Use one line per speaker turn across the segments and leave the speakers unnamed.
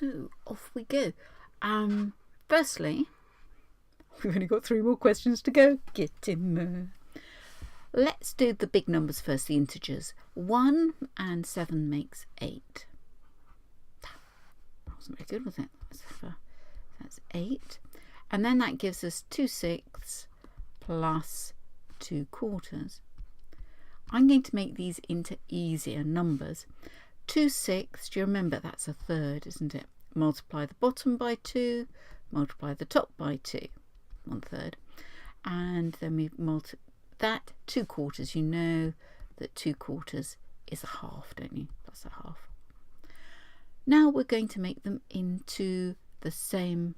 So off we go. Firstly, we've only got 3 more questions to go. Get in there. Let's do the big numbers first, the integers. 1 and 7 makes 8. That wasn't very good, was it? That's 8. And then that gives us 2/6 plus 2/4. I'm going to make these into easier numbers. 2/6, do you remember that's a third, isn't it? Multiply the bottom by 2, multiply the top by 2, 1/3. And then we multiply that 2/4. You know that 2/4 is a half, don't you? Plus a half. Now we're going to make them into the same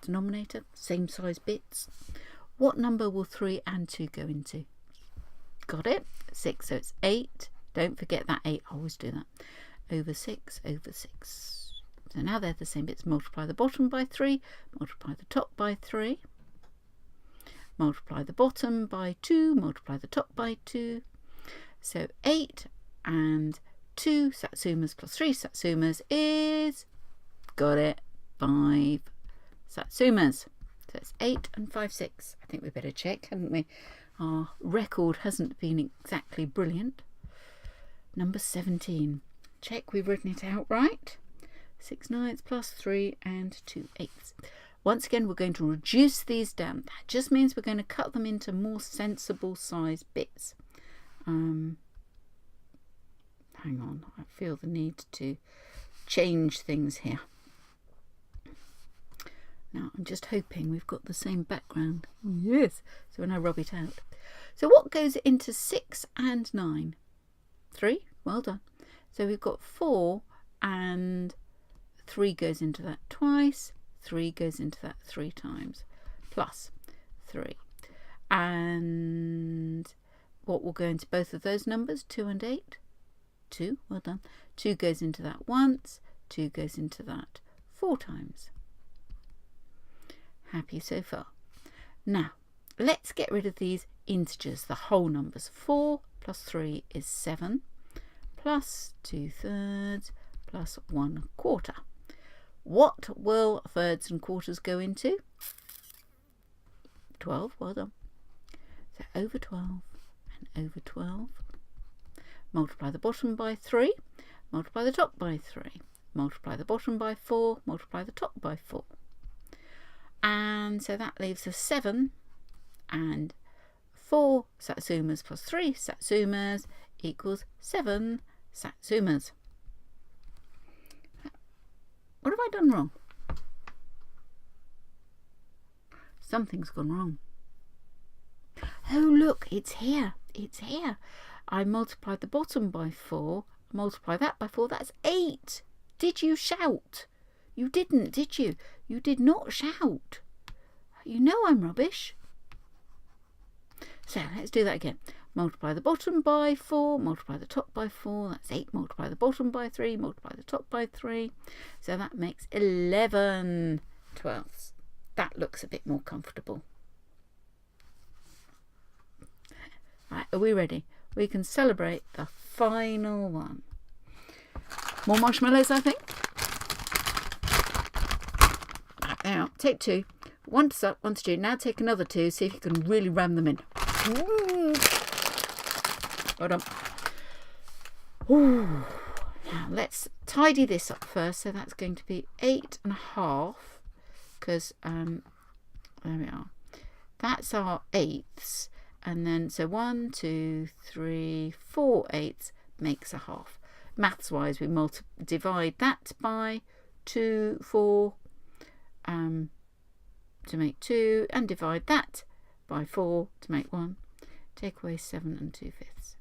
denominator, same size bits. What number will 3 and 2 go into? Got it? 6, so it's 8. Don't forget that 8, I always do that. Over 6, over 6. So now they're the same bits. Multiply the bottom by 3, multiply the top by 3. Multiply the bottom by 2, multiply the top by 2. So 8 and 2 Satsumas plus 3 Satsumas is, got it, 5 Satsumas. So it's 8 and 5, 6. I think we better check, hadn't we? Our record hasn't been exactly brilliant. Number 17. Check we've written it out right. 6 9ths plus 3 and 2 8ths. Once again, we're going to reduce these down. That just means we're going to cut them into more sensible size bits. Hang on, I feel the need to change things here. Now, I'm just hoping we've got the same background. Yes, so when I rub it out. So what goes into 6 and 9? 3, well done. So we've got 4 and 3 goes into that twice. 3 goes into that 3 times, plus 3. And what will go into both of those numbers? 2 and 8? 2, well done. 2 goes into that once, 2 goes into that 4 times. Happy so far. Now, let's get rid of these integers, the whole numbers. 4 plus 3 is 7, plus 2/3 plus 1/4. What will thirds and quarters go into? 12, well done. So over 12 and over 12. Multiply the bottom by 3, multiply the top by 3, multiply the bottom by 4, multiply the top by 4. And so that leaves us 7 and 4 Satsumas plus 3 Satsumas equals 7 Satsumas. What have I done wrong? Something's gone wrong. Oh, look, it's here. It's here. I multiplied the bottom by 4, multiply that by 4, that's 8. Did you shout? You didn't, did you? You did not shout. You know I'm rubbish. So let's do that again. Multiply the bottom by 4, multiply the top by 4, that's 8. Multiply the bottom by 3, multiply the top by 3. So that makes 11 twelfths. That looks a bit more comfortable. Right, are we ready? We can celebrate the final one. More marshmallows, I think. Now, take 2. One to suck, one to chew. Now take another 2, see if you can really ram them in. Well done. Ooh. Now let's tidy this up first. So that's going to be 8.5, because there we are. That's our 8ths, and then so 1, 2, 3, 4 8ths makes a half. Maths wise, we divide that by 2, 4 to make 2, and divide that by 4 to make 1. Take away 7 and 2/5.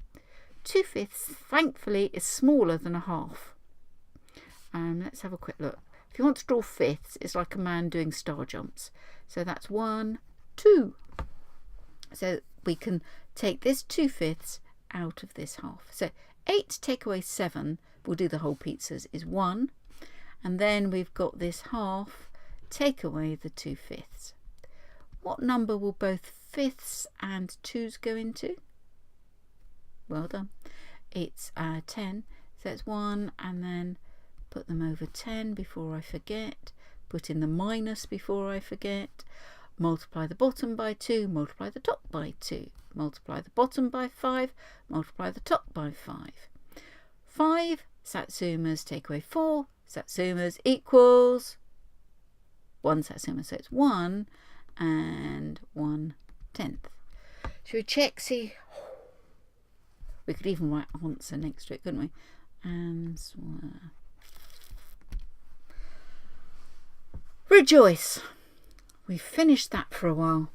2/5, thankfully, is smaller than a half. Let's have a quick look. If you want to draw fifths, it's like a man doing star jumps. So that's 1, 2. So we can take this 2/5 out of this half. So 8 take away 7, we'll do the whole pizzas, is 1. And then we've got this half, take away the 2/5. What number will both fifths and twos go into? Well done. It's 10. So it's 1, and then put them over 10 before I forget. Put in the minus before I forget. Multiply the bottom by 2, multiply the top by 2. Multiply the bottom by 5, multiply the top by 5. 5 satsumas take away 4 satsumas equals 1 satsuma. So it's 1 and 1/10. Should we check, see? We could even write answer next to it, couldn't we? Answer. Rejoice! We finished that for a while.